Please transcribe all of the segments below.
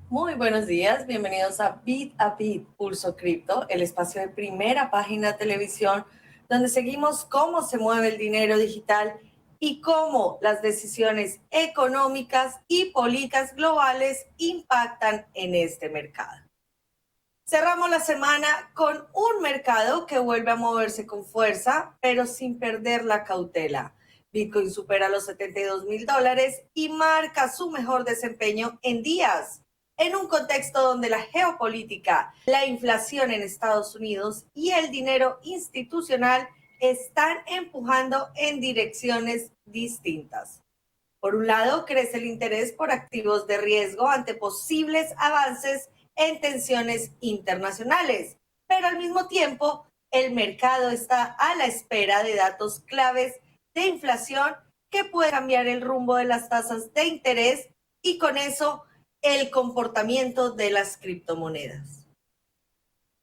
Muy buenos días, bienvenidos a Bit, Pulso Cripto, el espacio de primera página de televisión donde seguimos cómo se mueve el dinero digital y cómo las decisiones económicas y políticas globales impactan en este mercado. Cerramos la semana con un mercado que vuelve a moverse con fuerza, pero sin perder la cautela. Bitcoin supera los $72,000 y marca su mejor desempeño en días, en un contexto donde la geopolítica, la inflación en Estados Unidos y el dinero institucional están empujando en direcciones distintas. Por un lado, crece el interés por activos de riesgo ante posibles avances en tensiones internacionales, pero al mismo tiempo, el mercado está a la espera de datos claves de inflación que pueden cambiar el rumbo de las tasas de interés y con eso el comportamiento de las criptomonedas.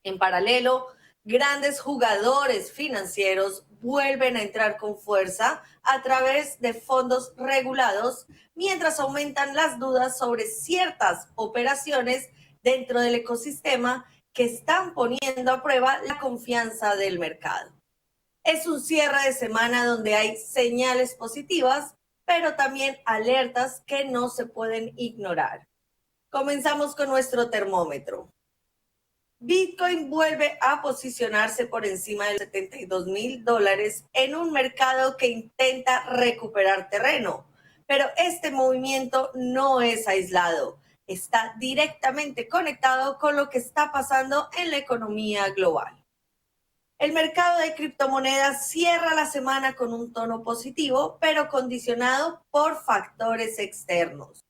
En paralelo, grandes jugadores financieros vuelven a entrar con fuerza a través de fondos regulados, mientras aumentan las dudas sobre ciertas operaciones dentro del ecosistema que están poniendo a prueba la confianza del mercado. Es un cierre de semana donde hay señales positivas, pero también alertas que no se pueden ignorar. Comenzamos con nuestro termómetro. Bitcoin vuelve a posicionarse por encima de los $72,000 en un mercado que intenta recuperar terreno. Pero este movimiento no es aislado, está directamente conectado con lo que está pasando en la economía global. El mercado de criptomonedas cierra la semana con un tono positivo, pero condicionado por factores externos.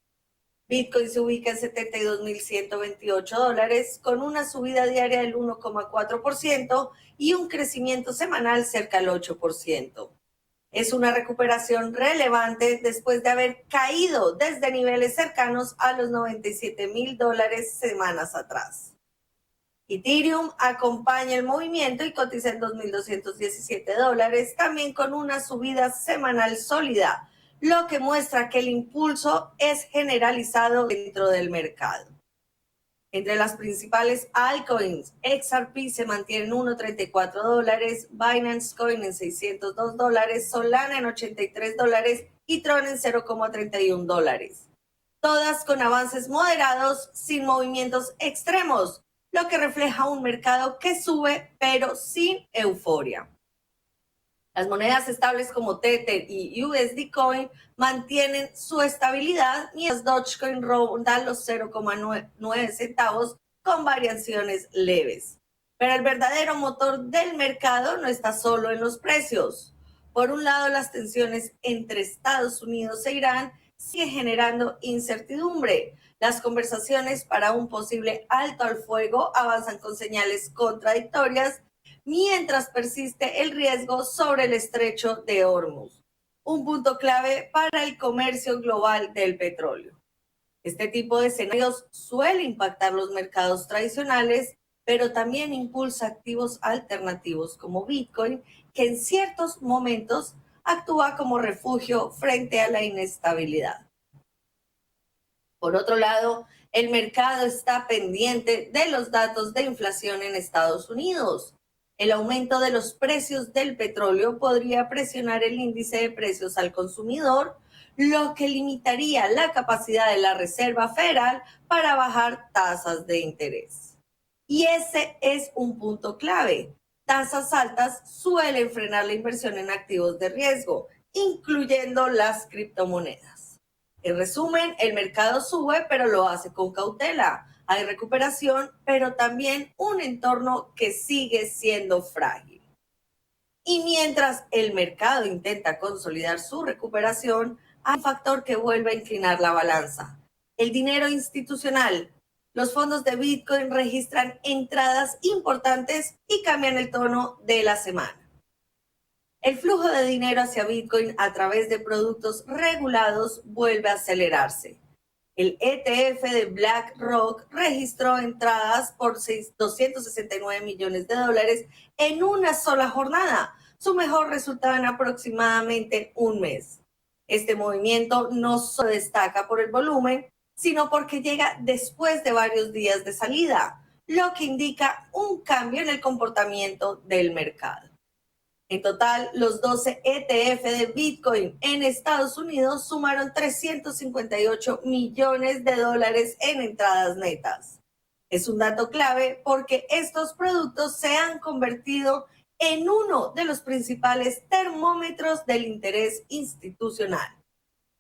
Bitcoin se ubica en $72,128 con una subida diaria del 1,4% y un crecimiento semanal cerca del 8%. Es una recuperación relevante después de haber caído desde niveles cercanos a los $97,000 semanas atrás. Ethereum acompaña el movimiento y cotiza en $2,217, también con una subida semanal sólida, lo que muestra que el impulso es generalizado dentro del mercado. Entre las principales altcoins, XRP se mantiene en $1,34, Binance Coin en $602, Solana en $83 y Tron en $0,31. Todas con avances moderados sin movimientos extremos, lo que refleja un mercado que sube pero sin euforia. Las monedas estables como Tether y USD Coin mantienen su estabilidad, mientras Dogecoin ronda los 0,9 centavos con variaciones leves. Pero el verdadero motor del mercado no está solo en los precios. Por un lado, las tensiones entre Estados Unidos e Irán siguen generando incertidumbre. Las conversaciones para un posible alto al fuego avanzan con señales contradictorias, mientras persiste el riesgo sobre el estrecho de Hormuz, un punto clave para el comercio global del petróleo. Este tipo de escenarios suele impactar los mercados tradicionales, pero también impulsa activos alternativos como Bitcoin, que en ciertos momentos actúa como refugio frente a la inestabilidad. Por otro lado, el mercado está pendiente de los datos de inflación en Estados Unidos. El aumento de los precios del petróleo podría presionar el índice de precios al consumidor, lo que limitaría la capacidad de la Reserva Federal para bajar tasas de interés. Y ese es un punto clave. Tasas altas suelen frenar la inversión en activos de riesgo, incluyendo las criptomonedas. En resumen, el mercado sube, pero lo hace con cautela. Hay recuperación, pero también un entorno que sigue siendo frágil. Y mientras el mercado intenta consolidar su recuperación, hay un factor que vuelve a inclinar la balanza: el dinero institucional. Los fondos de Bitcoin registran entradas importantes y cambian el tono de la semana. El flujo de dinero hacia Bitcoin a través de productos regulados vuelve a acelerarse. El ETF de BlackRock registró entradas por $269 millones en una sola jornada, su mejor resultado en aproximadamente un mes. Este movimiento no solo destaca por el volumen, sino porque llega después de varios días de salida, lo que indica un cambio en el comportamiento del mercado. En total, los 12 ETF de Bitcoin en Estados Unidos sumaron $358 millones en entradas netas. Es un dato clave porque estos productos se han convertido en uno de los principales termómetros del interés institucional.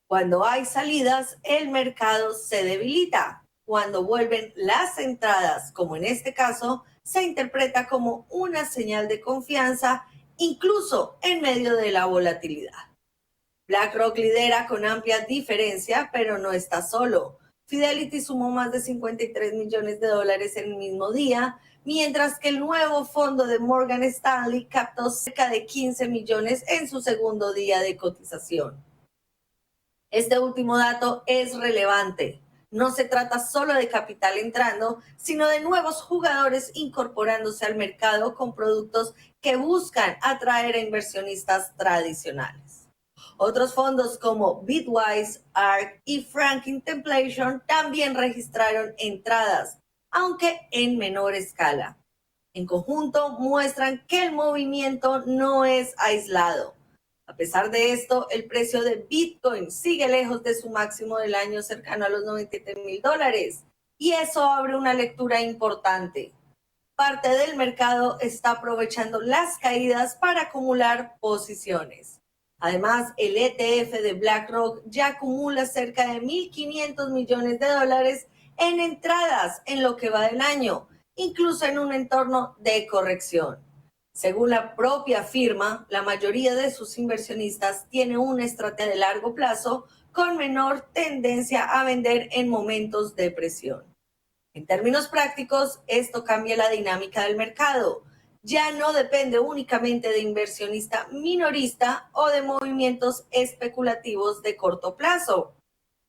Cuando hay salidas, el mercado se debilita. Cuando vuelven las entradas, como en este caso, se interpreta como una señal de confianza, incluso en medio de la volatilidad. BlackRock lidera con amplia diferencia, pero no está solo. Fidelity sumó más de $53 millones en el mismo día, mientras que el nuevo fondo de Morgan Stanley captó cerca de 15 millones en su segundo día de cotización. Este último dato es relevante. No se trata solo de capital entrando, sino de nuevos jugadores incorporándose al mercado con productos que buscan atraer a inversionistas tradicionales. Otros fondos como Bitwise, ARK y Franklin Templeton también registraron entradas, aunque en menor escala. En conjunto, muestran que el movimiento no es aislado. A pesar de esto, el precio de Bitcoin sigue lejos de su máximo del año, cercano a los $97,000, y eso abre una lectura importante. Parte del mercado está aprovechando las caídas para acumular posiciones. Además, el ETF de BlackRock ya acumula cerca de $1.500 millones en entradas en lo que va del año, incluso en un entorno de corrección. Según la propia firma, la mayoría de sus inversionistas tiene una estrategia de largo plazo con menor tendencia a vender en momentos de presión. En términos prácticos, esto cambia la dinámica del mercado. Ya no depende únicamente de inversionista minorista o de movimientos especulativos de corto plazo.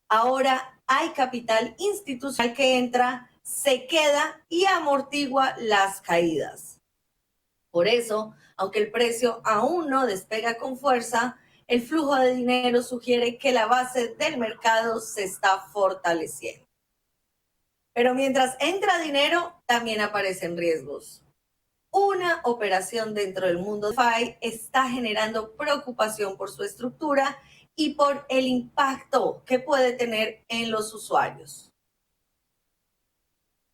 Ahora hay capital institucional que entra, se queda y amortigua las caídas. Por eso, aunque el precio aún no despega con fuerza, el flujo de dinero sugiere que la base del mercado se está fortaleciendo. Pero mientras entra dinero, también aparecen riesgos. Una operación dentro del mundo DeFi está generando preocupación por su estructura y por el impacto que puede tener en los usuarios.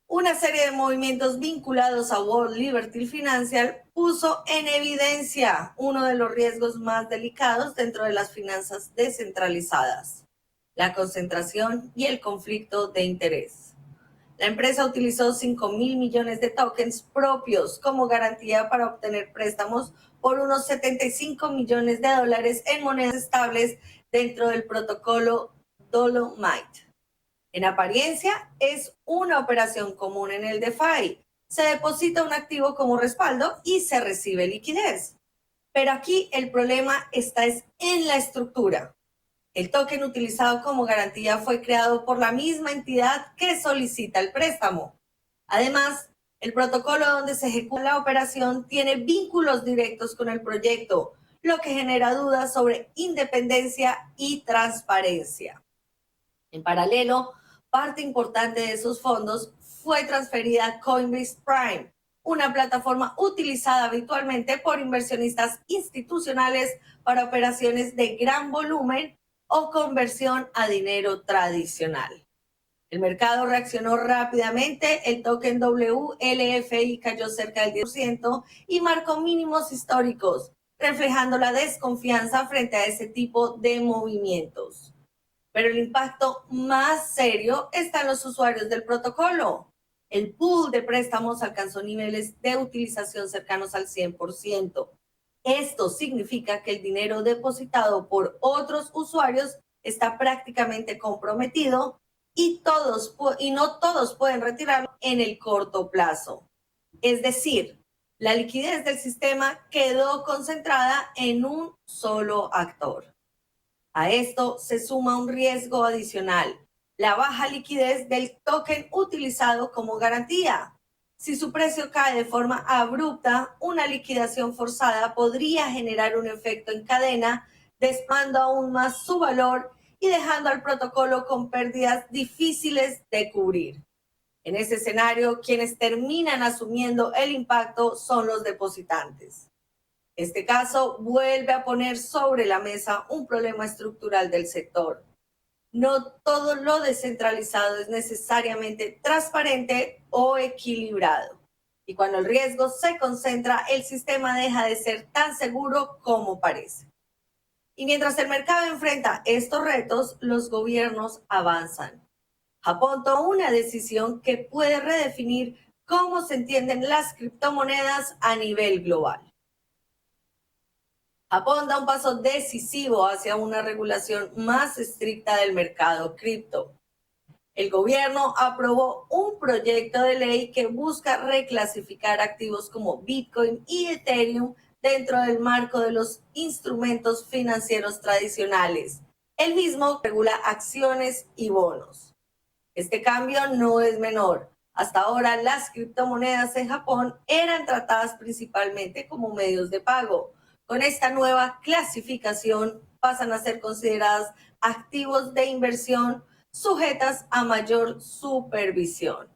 Una serie de movimientos vinculados a World Liberty Financial puso en evidencia uno de los riesgos más delicados dentro de las finanzas descentralizadas: la concentración y el conflicto de interés. La empresa utilizó 5,000 millones de tokens propios como garantía para obtener préstamos por unos $75 millones en monedas estables dentro del protocolo Dolomite. En apariencia, es una operación común en el DeFi. Se deposita un activo como respaldo y se recibe liquidez. Pero aquí el problema está en la estructura. El token utilizado como garantía fue creado por la misma entidad que solicita el préstamo. Además, el protocolo donde se ejecuta la operación tiene vínculos directos con el proyecto, lo que genera dudas sobre independencia y transparencia. En paralelo, parte importante de esos fondos fue transferida a Coinbase Prime, una plataforma utilizada habitualmente por inversionistas institucionales para operaciones de gran volumen o conversión a dinero tradicional. El mercado reaccionó rápidamente, el token WLFI cayó cerca del 10% y marcó mínimos históricos, reflejando la desconfianza frente a ese tipo de movimientos. Pero el impacto más serio está en los usuarios del protocolo. El pool de préstamos alcanzó niveles de utilización cercanos al 100%. Esto significa que el dinero depositado por otros usuarios está prácticamente comprometido y no todos pueden retirarlo en el corto plazo. Es decir, la liquidez del sistema quedó concentrada en un solo actor. A esto se suma un riesgo adicional. la baja liquidez del token utilizado como garantía. Si su precio cae de forma abrupta, una liquidación forzada podría generar un efecto en cadena, desplomando aún más su valor y dejando al protocolo con pérdidas difíciles de cubrir. En ese escenario, quienes terminan asumiendo el impacto son los depositantes. Este caso vuelve a poner sobre la mesa un problema estructural del sector. No todo lo descentralizado es necesariamente transparente o equilibrado. Y cuando el riesgo se concentra, el sistema deja de ser tan seguro como parece. Y mientras el mercado enfrenta estos retos, los gobiernos avanzan. Japón tomó una decisión que puede redefinir cómo se entienden las criptomonedas a nivel global. Japón da un paso decisivo hacia una regulación más estricta del mercado cripto. El gobierno aprobó un proyecto de ley que busca reclasificar activos como Bitcoin y Ethereum dentro del marco de los instrumentos financieros tradicionales. El mismo regula acciones y bonos. Este cambio no es menor. Hasta ahora las criptomonedas en Japón eran tratadas principalmente como medios de pago. Con esta nueva clasificación pasan a ser consideradas activos de inversión sujetas a mayor supervisión.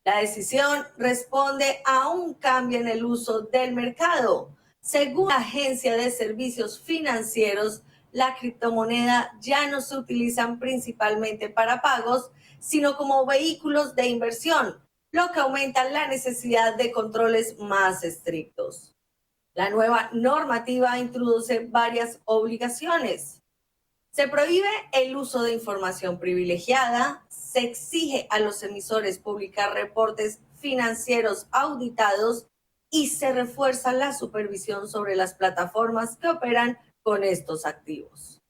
La decisión responde a un cambio en el uso del mercado. Según la Agencia de Servicios Financieros, la criptomoneda ya no se utilizan principalmente para pagos, sino como vehículos de inversión, lo que aumenta la necesidad de controles más estrictos. La nueva normativa introduce varias obligaciones. Se prohíbe el uso de información privilegiada, se exige a los emisores publicar reportes financieros auditados y se refuerza la supervisión sobre las plataformas que operan con estos activos.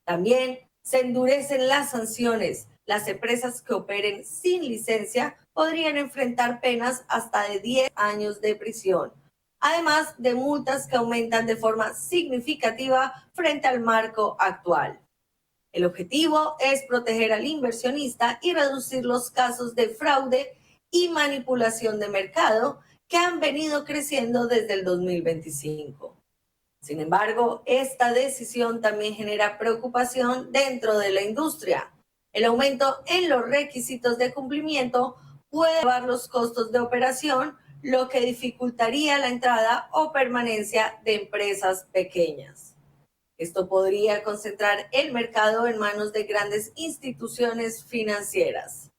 También se endurecen las sanciones. Las empresas que operen sin licencia podrían enfrentar penas hasta de 10 años de prisión, además de multas que aumentan de forma significativa frente al marco actual. El objetivo es proteger al inversionista y reducir los casos de fraude y manipulación de mercado que han venido creciendo desde el 2025. Sin embargo, esta decisión también genera preocupación dentro de la industria. El aumento en los requisitos de cumplimiento puede elevar los costos de operación, lo que dificultaría la entrada o permanencia de empresas pequeñas. Esto podría concentrar el mercado en manos de grandes instituciones financieras.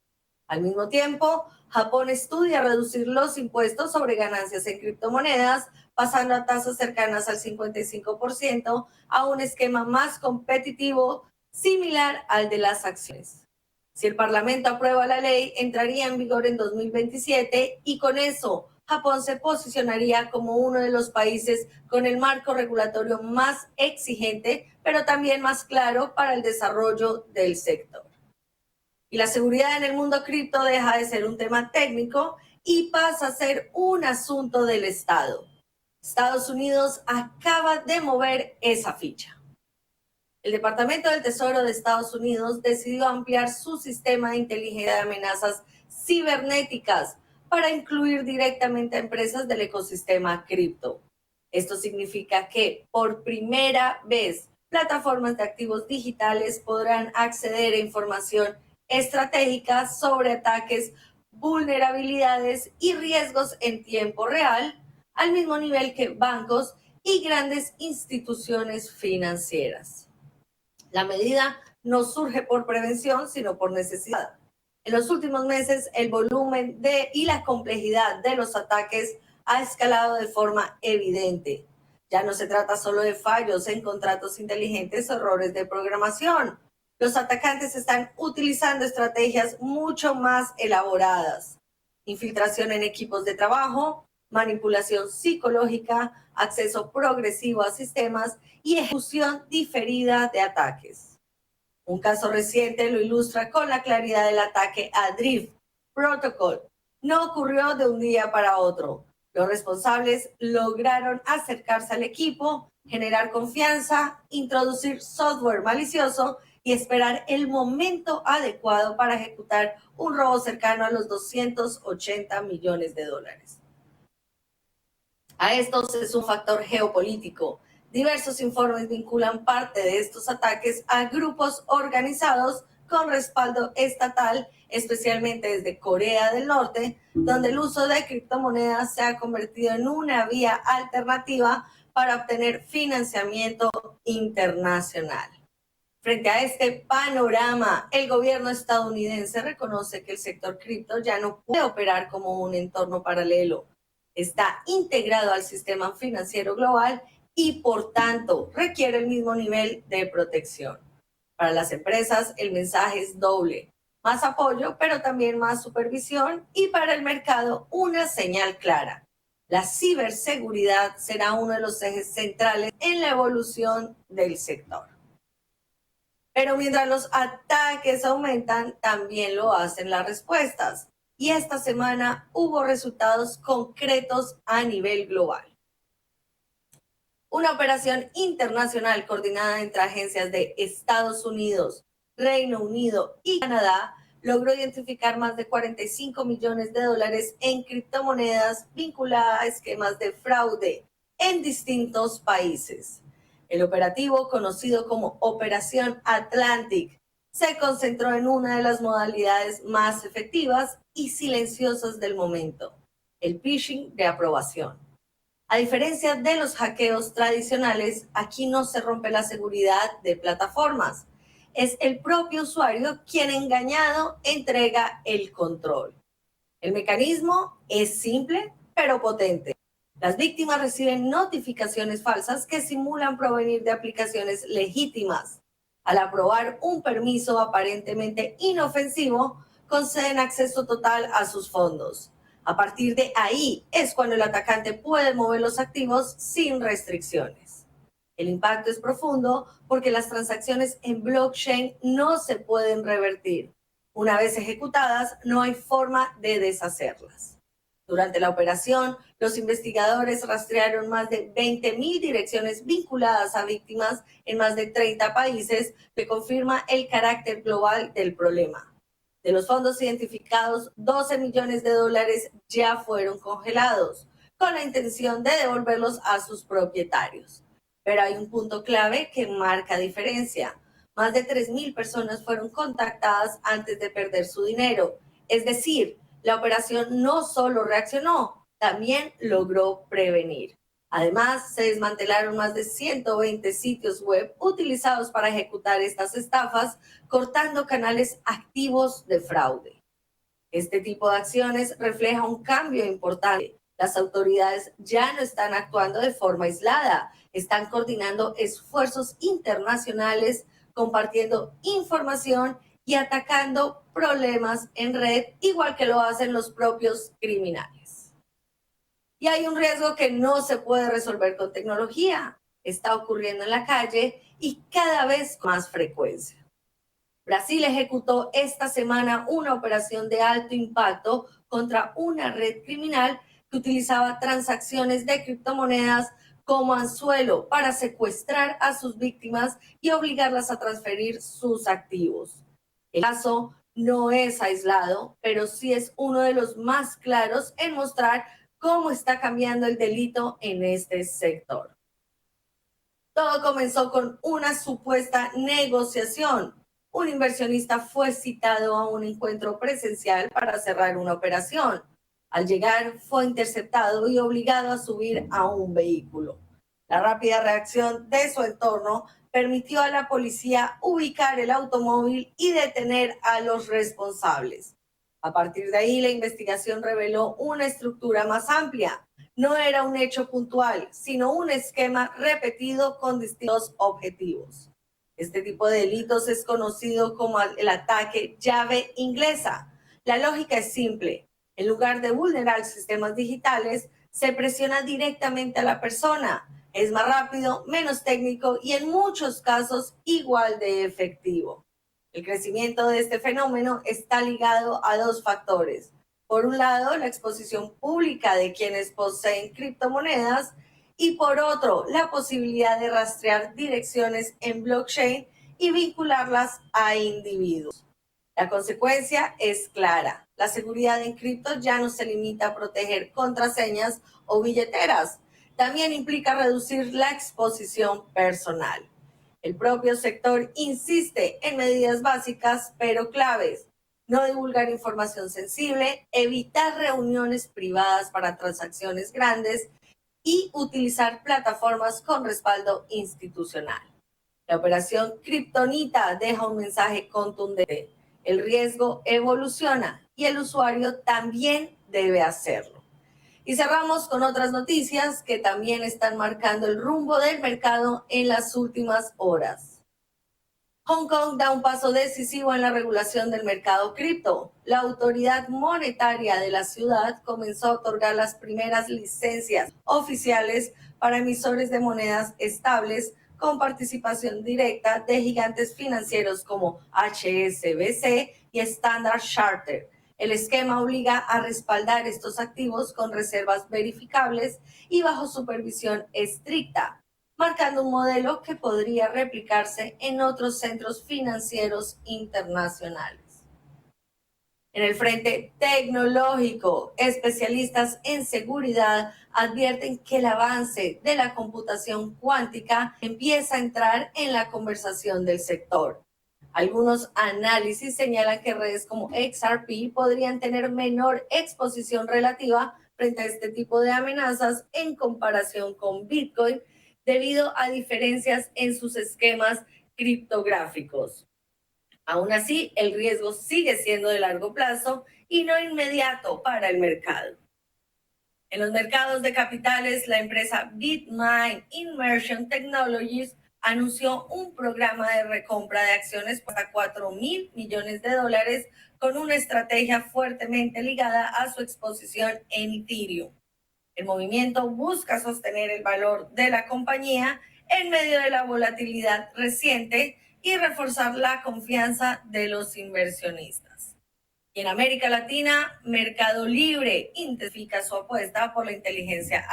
Al mismo tiempo, Japón estudia reducir los impuestos sobre ganancias en criptomonedas, pasando a tasas cercanas al 55%, a un esquema más competitivo similar al de las acciones. Si el Parlamento aprueba la ley, entraría en vigor en 2027 y con eso Japón se posicionaría como uno de los países con el marco regulatorio más exigente, pero también más claro para el desarrollo del sector. Y la seguridad en el mundo cripto deja de ser un tema técnico y pasa a ser un asunto del Estado. Estados Unidos acaba de mover esa ficha. El Departamento del Tesoro de Estados Unidos decidió ampliar su sistema de inteligencia de amenazas cibernéticas para incluir directamente a empresas del ecosistema cripto. Esto significa que por primera vez plataformas de activos digitales podrán acceder a información estratégica sobre ataques, vulnerabilidades y riesgos en tiempo real, al mismo nivel que bancos y grandes instituciones financieras. La medida no surge por prevención, sino por necesidad. En los últimos meses, el volumen y la complejidad de los ataques ha escalado de forma evidente. Ya no se trata solo de fallos en contratos inteligentes o errores de programación. Los atacantes están utilizando estrategias mucho más elaboradas. Infiltración en equipos de trabajo, manipulación psicológica, acceso progresivo a sistemas y ejecución diferida de ataques. Un caso reciente lo ilustra con la claridad del ataque a Drift Protocol. No ocurrió de un día para otro. Los responsables lograron acercarse al equipo, generar confianza, introducir software malicioso y esperar el momento adecuado para ejecutar un robo cercano a los 280 millones de dólares. A esto es un factor geopolítico. Diversos informes vinculan parte de estos ataques a grupos organizados con respaldo estatal, especialmente desde Corea del Norte, donde el uso de criptomonedas se ha convertido en una vía alternativa para obtener financiamiento internacional. Frente a este panorama, el gobierno estadounidense reconoce que el sector cripto ya no puede operar como un entorno paralelo. Está integrado al sistema financiero global y, por tanto, requiere el mismo nivel de protección. Para las empresas, el mensaje es doble: más apoyo, pero también más supervisión, y para el mercado, una señal clara: la ciberseguridad será uno de los ejes centrales en la evolución del sector. Pero mientras los ataques aumentan, también lo hacen las respuestas. Y esta semana hubo resultados concretos a nivel global. Una operación internacional coordinada entre agencias de Estados Unidos, Reino Unido y Canadá logró identificar más de 45 millones de dólares en criptomonedas vinculadas a esquemas de fraude en distintos países. El operativo, conocido como Operación Atlantic, se concentró en una de las modalidades más efectivas y silenciosas del momento: el phishing de aprobación. A diferencia de los hackeos tradicionales, aquí no se rompe la seguridad de plataformas. Es el propio usuario quien, engañado, entrega el control. El mecanismo es simple, pero potente. Las víctimas reciben notificaciones falsas que simulan provenir de aplicaciones legítimas. Al aprobar un permiso aparentemente inofensivo, conceden acceso total a sus fondos. A partir de ahí es cuando el atacante puede mover los activos sin restricciones. El impacto es profundo porque las transacciones en blockchain no se pueden revertir. Una vez ejecutadas, no hay forma de deshacerlas. Durante la operación, los investigadores rastrearon más de 20.000 direcciones vinculadas a víctimas en más de 30 países, que confirma el carácter global del problema. De los fondos identificados, 12 millones de dólares ya fueron congelados, con la intención de devolverlos a sus propietarios. Pero hay un punto clave que marca diferencia. Más de 3.000 personas fueron contactadas antes de perder su dinero. Es decir, la operación no solo reaccionó, también logró prevenir. Además, se desmantelaron más de 120 sitios web utilizados para ejecutar estas estafas, cortando canales activos de fraude. Este tipo de acciones refleja un cambio importante. Las autoridades ya no están actuando de forma aislada, están coordinando esfuerzos internacionales, compartiendo información y atacando problemas en red, igual que lo hacen los propios criminales. Y hay un riesgo que no se puede resolver con tecnología. Está ocurriendo en la calle y cada vez con más frecuencia. Brasil ejecutó esta semana una operación de alto impacto contra una red criminal que utilizaba transacciones de criptomonedas como anzuelo para secuestrar a sus víctimas y obligarlas a transferir sus activos. El caso no es aislado, pero sí es uno de los más claros en mostrar cómo está cambiando el delito en este sector. Todo comenzó con una supuesta negociación. Un inversionista fue citado a un encuentro presencial para cerrar una operación. Al llegar, fue interceptado y obligado a subir a un vehículo. La rápida reacción de su entorno permitió a la policía ubicar el automóvil y detener a los responsables. A partir de ahí, la investigación reveló una estructura más amplia. No era un hecho puntual, sino un esquema repetido con distintos objetivos. Este tipo de delitos es conocido como el ataque llave inglesa. La lógica es simple. En lugar de vulnerar sistemas digitales, se presiona directamente a la persona. Es más rápido, menos técnico y en muchos casos igual de efectivo. El crecimiento de este fenómeno está ligado a dos factores. Por un lado, la exposición pública de quienes poseen criptomonedas, y por otro, la posibilidad de rastrear direcciones en blockchain y vincularlas a individuos. La consecuencia es clara. La seguridad en cripto ya no se limita a proteger contraseñas o billeteras. También implica reducir la exposición personal. El propio sector insiste en medidas básicas pero claves. No divulgar información sensible, evitar reuniones privadas para transacciones grandes y utilizar plataformas con respaldo institucional. La operación Kryptonita deja un mensaje contundente. El riesgo evoluciona y el usuario también debe hacerlo. Y cerramos con otras noticias que también están marcando el rumbo del mercado en las últimas horas. Hong Kong da un paso decisivo en la regulación del mercado cripto. La autoridad monetaria de la ciudad comenzó a otorgar las primeras licencias oficiales para emisores de monedas estables con participación directa de gigantes financieros como HSBC y Standard Chartered. El esquema obliga a respaldar estos activos con reservas verificables y bajo supervisión estricta, marcando un modelo que podría replicarse en otros centros financieros internacionales. En el frente tecnológico, especialistas en seguridad advierten que el avance de la computación cuántica empieza a entrar en la conversación del sector. Algunos análisis señalan que redes como XRP podrían tener menor exposición relativa frente a este tipo de amenazas en comparación con Bitcoin, debido a diferencias en sus esquemas criptográficos. Aún así, el riesgo sigue siendo de largo plazo y no inmediato para el mercado. En los mercados de capitales, la empresa BitMine Immersion Technologies anunció un programa de recompra de acciones por hasta $4,000 millones con una estrategia fuertemente ligada a su exposición en Ethereum. El movimiento busca sostener el valor de la compañía en medio de la volatilidad reciente y reforzar la confianza de los inversionistas. Y en América Latina, Mercado Libre intensifica su apuesta por la inteligencia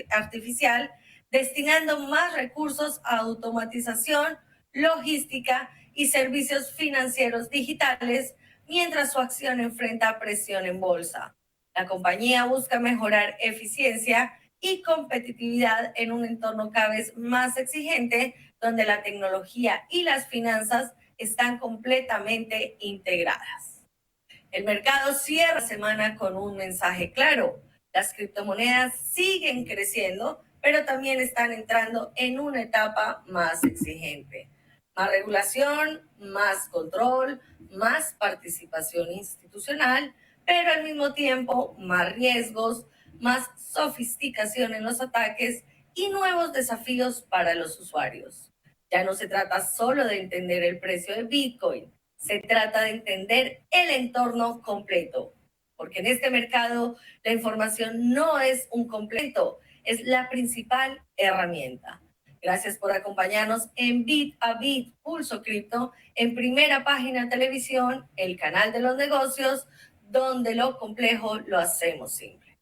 artificial, destinando más recursos a automatización, logística y servicios financieros digitales, mientras su acción enfrenta presión en bolsa. La compañía busca mejorar eficiencia y competitividad en un entorno cada vez más exigente, donde la tecnología y las finanzas están completamente integradas. El mercado cierra la semana con un mensaje claro. Las criptomonedas siguen creciendo, pero también están entrando en una etapa más exigente. Más regulación, más control, más participación institucional, pero al mismo tiempo más riesgos, más sofisticación en los ataques y nuevos desafíos para los usuarios. Ya no se trata solo de entender el precio de Bitcoin, se trata de entender el entorno completo, porque en este mercado la información no es un completo, es la principal herramienta. Gracias por acompañarnos en Bit a Bit Pulso Cripto, en Primera Página Televisión, el canal de los negocios, donde lo complejo lo hacemos simple.